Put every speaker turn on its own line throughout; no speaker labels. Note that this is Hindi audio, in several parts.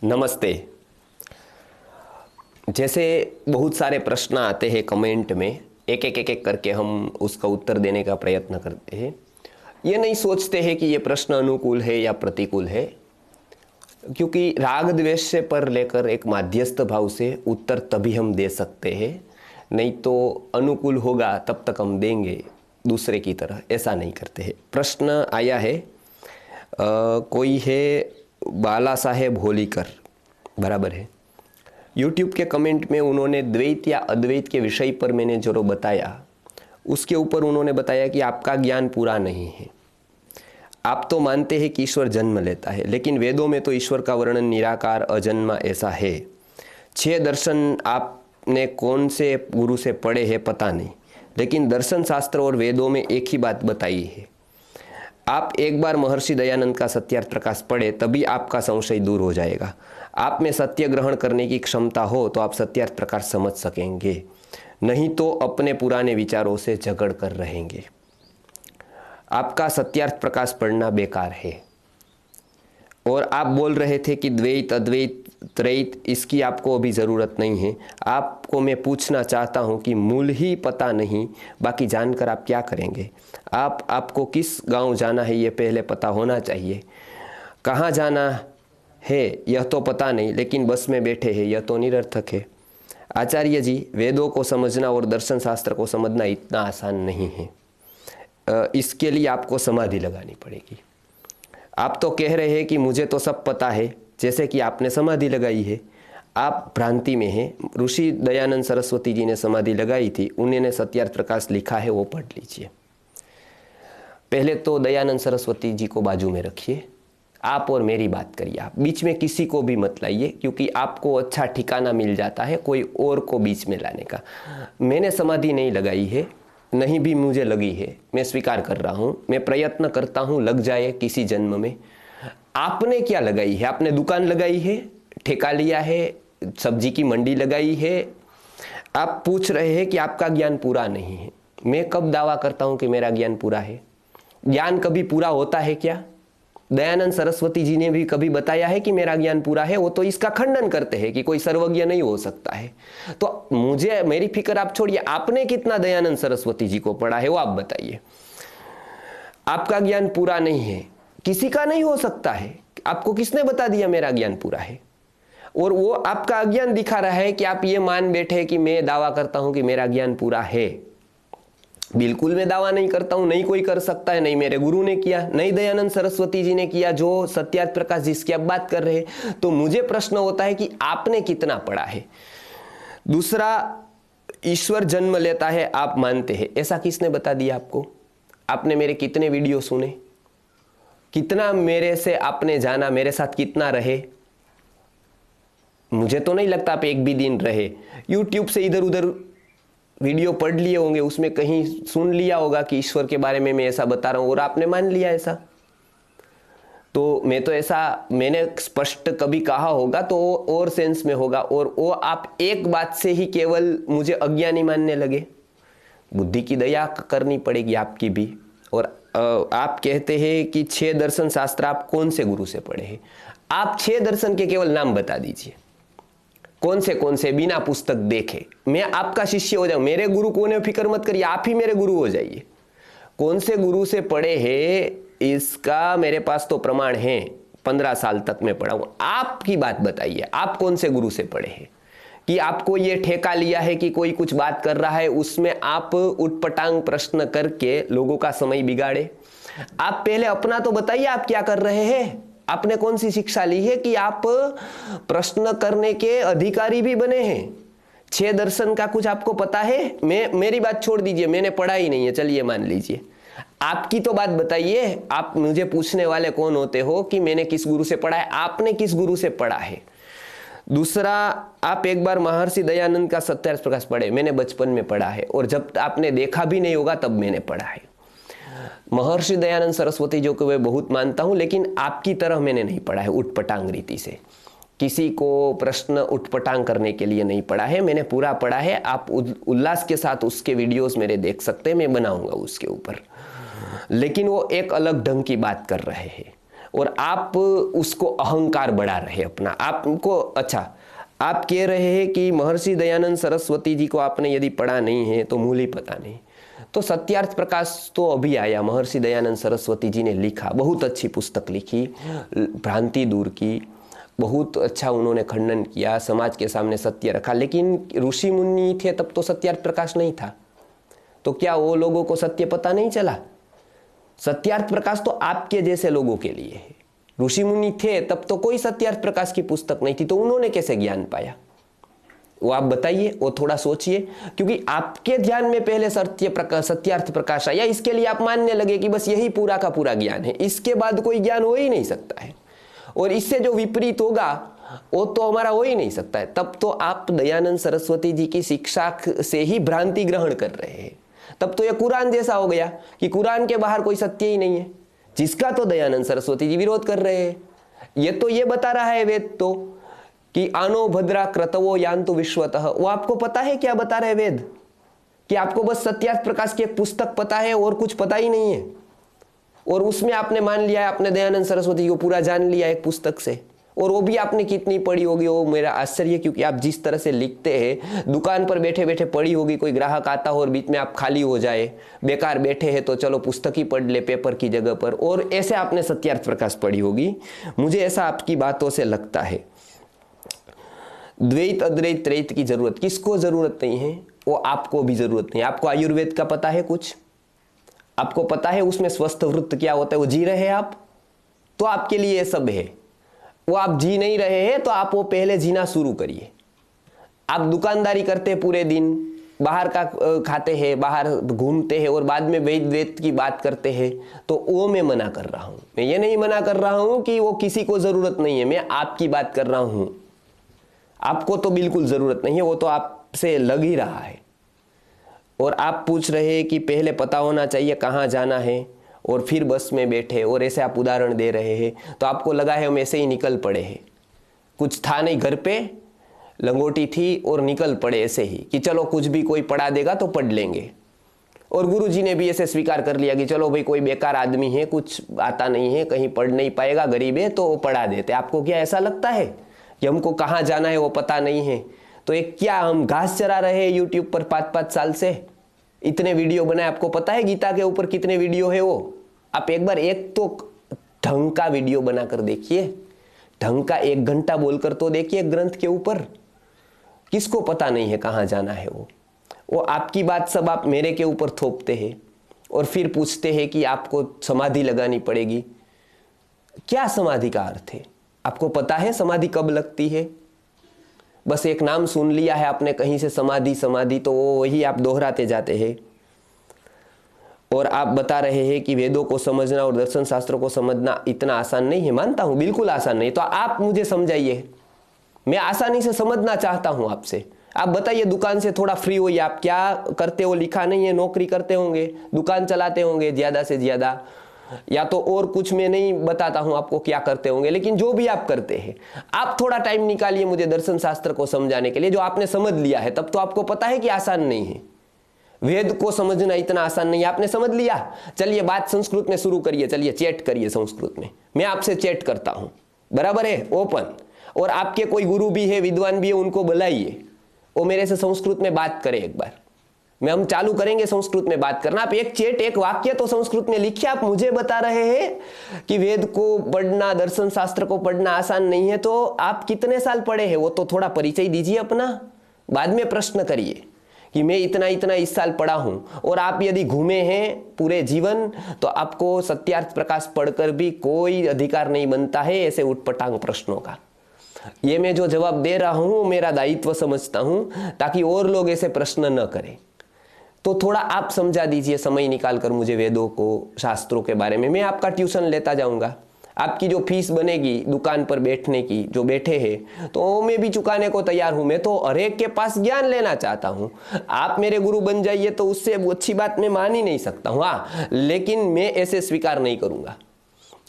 नमस्ते। जैसे बहुत सारे प्रश्न आते हैं कमेंट में, एक एक करके हम उसका उत्तर देने का प्रयत्न करते हैं। ये नहीं सोचते हैं कि ये प्रश्न अनुकूल है या प्रतिकूल है, क्योंकि राग द्वेष से पर लेकर एक माध्यस्थ भाव से उत्तर तभी हम दे सकते हैं, नहीं तो अनुकूल होगा तब तक हम देंगे दूसरे की तरह, ऐसा नहीं करते हैं। प्रश्न आया है, कोई है बाला साहेब होलीकर, बराबर है। YouTube के कमेंट में उन्होंने द्वैत या अद्वैत के विषय पर मैंने जो बताया उसके ऊपर उन्होंने बताया कि आपका ज्ञान पूरा नहीं है। आप तो मानते हैं कि ईश्वर जन्म लेता है, लेकिन वेदों में तो ईश्वर का वर्णन निराकार अजन्मा ऐसा है। 6 दर्शन आपने कौन से गुरु से पढ़े हैं पता नहीं, लेकिन दर्शन शास्त्र और वेदों में एक ही बात बताई है। आप एक बार महर्षि दयानंद का सत्यार्थ प्रकाश पढ़े तभी आपका संशय दूर हो जाएगा। आप में सत्य ग्रहण करने की क्षमता हो तो आप सत्यार्थ प्रकाश समझ सकेंगे, नहीं तो अपने पुराने विचारों से झगड़ कर रहेंगे। आपका सत्यार्थ प्रकाश पढ़ना बेकार है। और आप बोल रहे थे कि द्वैत अद्वैत त्रैत, इसकी आपको अभी ज़रूरत नहीं है। आपको मैं पूछना चाहता हूं कि मूल ही पता नहीं, बाकी जानकर आप क्या करेंगे। आपको किस गांव जाना है ये पहले पता होना चाहिए। कहाँ जाना है यह तो पता नहीं, लेकिन बस में बैठे हैं यह तो निरर्थक है। आचार्य जी, वेदों को समझना और दर्शन शास्त्र को समझना इतना आसान नहीं है। इसके लिए आपको समाधि लगानी पड़ेगी। आप तो कह रहे हैं कि मुझे तो सब पता है, जैसे कि आपने समाधि लगाई है। आप भ्रांति में हैं। ऋषि दयानंद सरस्वती जी ने समाधि लगाई थी, उन्होंने सत्यार्थ प्रकाश लिखा है, वो पढ़ लीजिए। पहले तो दयानंद सरस्वती जी को बाजू में रखिए, आप और मेरी बात करिए। आप बीच में किसी को भी मत लाइए, क्योंकि आपको अच्छा ठिकाना मिल जाता है कोई और को बीच में लाने का। मैंने समाधि नहीं लगाई है, नहीं भी मुझे लगी है, मैं स्वीकार कर रहा हूँ। मैं प्रयत्न करता हूँ लग जाए किसी जन्म में। आपने क्या लगाई है? आपने दुकान लगाई है, ठेका लिया है, सब्जी की मंडी लगाई है। आप पूछ रहे हैं कि आपका ज्ञान पूरा नहीं है। मैं कब दावा करता हूँ कि मेरा ज्ञान पूरा है? ज्ञान कभी पूरा होता है क्या? दयानंद सरस्वती जी ने भी कभी बताया है कि मेरा ज्ञान पूरा है? वो तो इसका खंडन करते हैं कि कोई सर्वज्ञ नहीं हो सकता है। तो मुझे, मेरी फिक्र आप छोड़िए, आपने कितना दयानंद सरस्वती जी को पढ़ा है वो आप बताइए। आपका ज्ञान पूरा नहीं है, किसी का नहीं हो सकता है। आपको किसने बता दिया मेरा ज्ञान पूरा है? और वो आपका अज्ञान दिखा रहा है कि आप ये मान बैठे कि मैं दावा करता हूं कि मेरा ज्ञान पूरा है। बिल्कुल मैं दावा नहीं करता हूं, नहीं कोई कर सकता है, नहीं मेरे गुरु ने किया, नहीं दयानंद सरस्वती जी ने किया, जो सत्यार्थ प्रकाश जिसकी आप बात कर रहे हैं। तो मुझे प्रश्न होता है कि आपने कितना पढ़ा है। दूसरा, ईश्वर जन्म लेता है आप मानते हैं, ऐसा किसने बता दिया आपको? आपने मेरे कितने वीडियो सुने, कितना मेरे से आपने जाना, मेरे साथ कितना रहे? मुझे तो नहीं लगता आप एक भी दिन रहे। YouTube से इधर उधर वीडियो पढ़ लिए होंगे, उसमें कहीं सुन लिया होगा कि ईश्वर के बारे में मैं ऐसा बता रहा हूं और आपने मान लिया ऐसा। तो मैं तो ऐसा, मैंने स्पष्ट कभी कहा होगा तो और सेंस में होगा, और वो आप एक बात से ही केवल मुझे अज्ञानी मानने लगे। बुद्धि की दया करनी पड़ेगी आपकी भी। और आप कहते हैं कि 6 दर्शन शास्त्र आप कौन से गुरु से पढ़े हैं? आप 6 दर्शन के केवल नाम बता दीजिए, कौन से बिना पुस्तक देखे। मैं आपका शिष्य हो जाऊं। मेरे गुरु को फिक्र मत करिए, आप ही मेरे गुरु हो जाइए। कौन से गुरु से पढ़े हैं इसका मेरे पास तो प्रमाण है, 15 साल तक मैं पढ़ा हूं। आपकी बात बताइए, आप कौन से गुरु से पढ़े हैं कि आपको ये ठेका लिया है कि कोई कुछ बात कर रहा है, उसमें आप उटपटांग प्रश्न करके लोगों का समय बिगाड़े। आप पहले अपना तो बताइए, आप क्या कर रहे हैं? आपने कौन सी शिक्षा ली है कि आप प्रश्न करने के अधिकारी भी बने हैं? 6 दर्शन का कुछ आपको पता है? मेरी बात छोड़ दीजिए, मैंने पढ़ा ही नहीं है, चलिए मान लीजिए। आपकी तो बात बताइए। आप मुझे पूछने वाले कौन होते हो कि मैंने किस गुरु से पढ़ा है? आपने किस गुरु से पढ़ा है? दूसरा, आप एक बार महर्षि दयानंद का सत्यार्थ प्रकाश पढ़े। मैंने बचपन में पढ़ा है, और जब आपने देखा भी नहीं होगा तब मैंने पढ़ा है। महर्षि दयानंद सरस्वती जो कि मैं बहुत मानता हूं, लेकिन आपकी तरह मैंने नहीं पढ़ा है उटपटांग रीति से। किसी को प्रश्न उटपटांग करने के लिए नहीं पढ़ा है, मैंने पूरा पढ़ा है। आप उल्लास के साथ उसके वीडियोस मेरे देख सकते हैं, मैं बनाऊंगा उसके ऊपर। लेकिन वो एक अलग ढंग की बात कर रहे हैं। और आप उसको अहंकार बढ़ा रहे अपना आपको। अच्छा, आप कह रहे हैं कि महर्षि दयानंद सरस्वती जी को आपने यदि पढ़ा नहीं है तो मूल ही पता नहीं। तो सत्यार्थ प्रकाश तो अभी आया, महर्षि दयानंद सरस्वती जी ने लिखा, बहुत अच्छी पुस्तक लिखी, भ्रांति दूर की, बहुत अच्छा उन्होंने खंडन किया, समाज के सामने सत्य रखा। लेकिन ऋषि मुनि थे तब तो सत्यार्थ प्रकाश नहीं था, तो क्या वो लोगों को सत्य पता नहीं चला? सत्यार्थ प्रकाश तो आपके जैसे लोगों के लिए है। ऋषि मुनि थे तब तो कोई सत्यार्थ प्रकाश की पुस्तक नहीं थी, तो उन्होंने कैसे ज्ञान पाया? वो आप बताइए, वो थोड़ा सोचिए, क्योंकि आपके ध्यान में पहले सत्यार्थ प्रकाश आया, इसके लिए आप मानने लगे कि बस यही पूरा का पूरा ज्ञान है, इसके बाद कोई ज्ञान हो ही नहीं सकता है, और इससे जो विपरीत होगा वो तो हमारा हो ही नहीं सकता है। तब तो आप दयानंद सरस्वती जी की शिक्षा से ही भ्रांति ग्रहण कर रहे हैं। तब तो ये कुरान जैसा हो गया कि कुरान के बाहर कोई सत्य ही नहीं है, जिसका तो दयानंद सरस्वती जी विरोध कर रहे हैं। ये तो ये बता रहा है वेद तो कि आनो भद्रा क्रतवो यान्तु विश्वतः। वो आपको पता है क्या बता रहे वेद? कि आपको बस सत्यार्थ प्रकाश की एक पुस्तक पता है और कुछ पता ही नहीं है, और उसमें आपने मान लिया है, आपने दयानंद सरस्वती को पूरा जान लिया एक पुस्तक से, और वो भी आपने कितनी पढ़ी होगी वो मेरा आश्चर्य, क्योंकि आप जिस तरह से लिखते हैं, दुकान पर बैठे बैठे पढ़ी होगी, कोई ग्राहक आता हो और बीच में आप खाली हो जाए, बेकार बैठे हैं तो चलो पुस्तक ही पढ़ ले पेपर की जगह पर, और ऐसे आपने सत्यार्थ प्रकाश पढ़ी होगी, मुझे ऐसा आपकी बातों से लगता है। द्वैत अद्वैत त्रैत की जरूरत किसको जरूरत नहीं है? वो आपको भी जरूरत नहीं। आपको आयुर्वेद का पता है कुछ? आपको पता है उसमें स्वस्थ वृत्त क्या होता है? वो जी रहे हैं आप, तो आपके लिए ये सब है। वो आप जी नहीं रहे हैं तो आप वो पहले जीना शुरू करिए। आप दुकानदारी करते हैं पूरे दिन, बाहर का खाते हैं, बाहर घूमते हैं, और बाद में वैद वेद की बात करते हैं, तो वो मैं मना कर रहा हूं। मैं ये नहीं मना कर रहा हूं कि वो किसी को जरूरत नहीं है, मैं आपकी बात कर रहा हूं। आपको तो बिल्कुल जरूरत नहीं है, वो तो आपसे लग ही रहा है। और आप पूछ रहे हैं कि पहले पता होना चाहिए कहाँ जाना है और फिर बस में बैठे, और ऐसे आप उदाहरण दे रहे हैं, तो आपको लगा है हम ऐसे ही निकल पड़े हैं, कुछ था नहीं घर पे, लंगोटी थी और निकल पड़े ऐसे ही कि चलो कुछ भी कोई पढ़ा देगा तो पढ़ लेंगे। और गुरुजी ने भी ऐसे स्वीकार कर लिया कि चलो भाई कोई बेकार आदमी है, कुछ आता नहीं है, कहीं पढ़ नहीं पाएगा, गरीब है, तो वो पढ़ा देते। आपको क्या ऐसा लगता है कि हमको कहाँ जाना है वो पता नहीं है? तो एक क्या हम घास चरा रहे हैं यूट्यूब पर 5-5 साल से? इतने वीडियो बनाए, आपको पता है गीता के ऊपर कितने वीडियो है वो? आप एक बार एक तो ढंग का वीडियो बनाकर देखिए, ढंग का 1 घंटा बोलकर तो देखिए ग्रंथ के ऊपर। किसको पता नहीं है कहाँ जाना है? वो आपकी बात सब आप मेरे के ऊपर थोपते हैं और फिर पूछते हैं कि आपको समाधि लगानी पड़ेगी। क्या समाधि का अर्थ है? आपको पता है समाधि कब लगती है? बस एक नाम सुन लिया है आपने कहीं से, समाधि समाधि, तो वही आप दोहराते जाते हैं। और आप बता रहे हैं कि वेदों को समझना और दर्शन शास्त्रों को समझना इतना आसान नहीं है। मानता हूं बिल्कुल आसान नहीं, तो आप मुझे समझाइए, मैं आसानी से समझना चाहता हूं आपसे। आप बताइए, दुकान से थोड़ा फ्री होइए, आप क्या करते हो लिखा नहीं है, नौकरी करते होंगे, दुकान चलाते होंगे ज्यादा से ज्यादा, या तो और कुछ मैं नहीं बताता हूं आपको क्या करते होंगे, लेकिन जो भी आप करते हैं, आप थोड़ा टाइम निकालिए मुझे दर्शन शास्त्र को समझाने के लिए, जो आपने समझ लिया है। तब तो आपको पता है कि आसान नहीं है, वेद को समझना इतना आसान नहीं है, आपने समझ लिया। चलिए बात संस्कृत में शुरू करिए, चलिए चैट करिए संस्कृत में, मैं आपसे चैट करता हूं, बराबर है, ओपन। और आपके कोई गुरु भी है, विद्वान भी है, उनको बुलाइए, वो मेरे से संस्कृत में बात करें एक बार। मैं हम चालू करेंगे संस्कृत में बात करना। आप एक चैट, एक वाक्य तो संस्कृत में लिखिए। आप मुझे बता रहे हैं कि वेद को पढ़ना, दर्शन शास्त्र को पढ़ना आसान नहीं है, तो आप कितने साल पढ़े हैं वो तो थोड़ा परिचय दीजिए अपना, बाद में प्रश्न करिए कि मैं इतना इतना इस साल पढ़ा हूं। और आप यदि घूमे हैं पूरे जीवन, तो आपको सत्यार्थ प्रकाश पढ़कर भी कोई अधिकार नहीं बनता है ऐसे उटपटांग प्रश्नों का। ये मैं जो जवाब दे रहा हूं मेरा दायित्व समझता हूं, ताकि और लोग ऐसे प्रश्न न करें। तो थोड़ा आप समझा दीजिए समय निकालकर मुझे वेदों को, शास्त्रों के बारे में। मैं आपका ट्यूशन लेता जाऊंगा, आपकी जो फीस बनेगी दुकान पर बैठने की, जो बैठे हैं, तो मैं भी चुकाने को तैयार हूं। मैं तो हर एक के पास ज्ञान लेना चाहता हूं। आप मेरे गुरु बन जाइए तो उससे अच्छी बात मैं मान ही नहीं सकता हूं, हाँ, लेकिन मैं ऐसे स्वीकार नहीं करूंगा।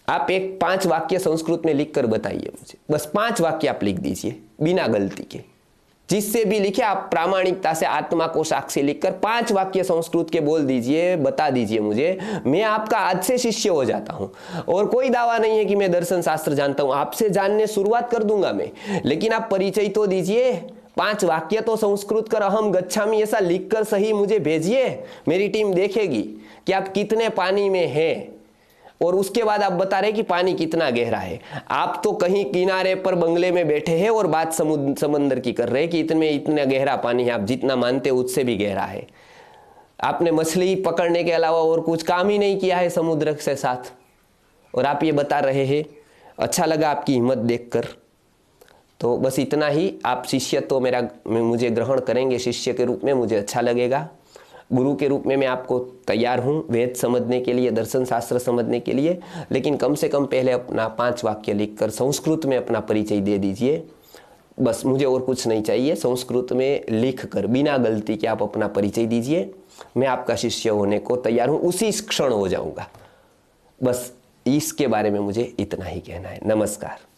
आप एक 5 वाक्य संस्कृत में लिख कर बताइए मुझे, बस 5 वाक्य आप लिख दीजिए बिना गलती के, जिससे भी लिखे आप प्रामाणिकता से आत्मा को साक्षी लिखकर 5 वाक्य संस्कृत के बोल दीजिए, बता दीजिए मुझे, मैं आपका आज से शिष्य हो जाता हूं। और कोई दावा नहीं है कि मैं दर्शन शास्त्र जानता हूं, आपसे जानने शुरुआत कर दूंगा मैं, लेकिन आप परिचय तो दीजिए। 5 वाक्य तो संस्कृत कर अहम गच्छामि ऐसा लिखकर सही मुझे भेजिए, मेरी टीम देखेगी कि आप कितने पानी में हैं। और उसके बाद आप बता रहे कि पानी कितना गहरा है। आप तो कहीं किनारे पर बंगले में बैठे हैं और बात समंदर की कर रहे हैं कि इतना गहरा पानी है, आप जितना मानते हो उससे भी गहरा है। आपने मछली पकड़ने के अलावा और कुछ काम ही नहीं किया है समुद्र से साथ, और आप ये बता रहे हैं। अच्छा लगा आपकी हिम्मत देखकर। तो बस इतना ही। आप शिष्य तो मुझे ग्रहण करेंगे शिष्य के रूप में, मुझे अच्छा लगेगा। गुरु के रूप में मैं आपको तैयार हूँ वेद समझने के लिए, दर्शन शास्त्र समझने के लिए, लेकिन कम से कम पहले अपना 5 वाक्य लिखकर संस्कृत में अपना परिचय दे दीजिए। बस मुझे और कुछ नहीं चाहिए। संस्कृत में लिखकर बिना गलती के आप अपना परिचय दीजिए, मैं आपका शिष्य होने को तैयार हूँ, उसी क्षण हो जाऊँगा। बस इसके बारे में मुझे इतना ही कहना है। नमस्कार।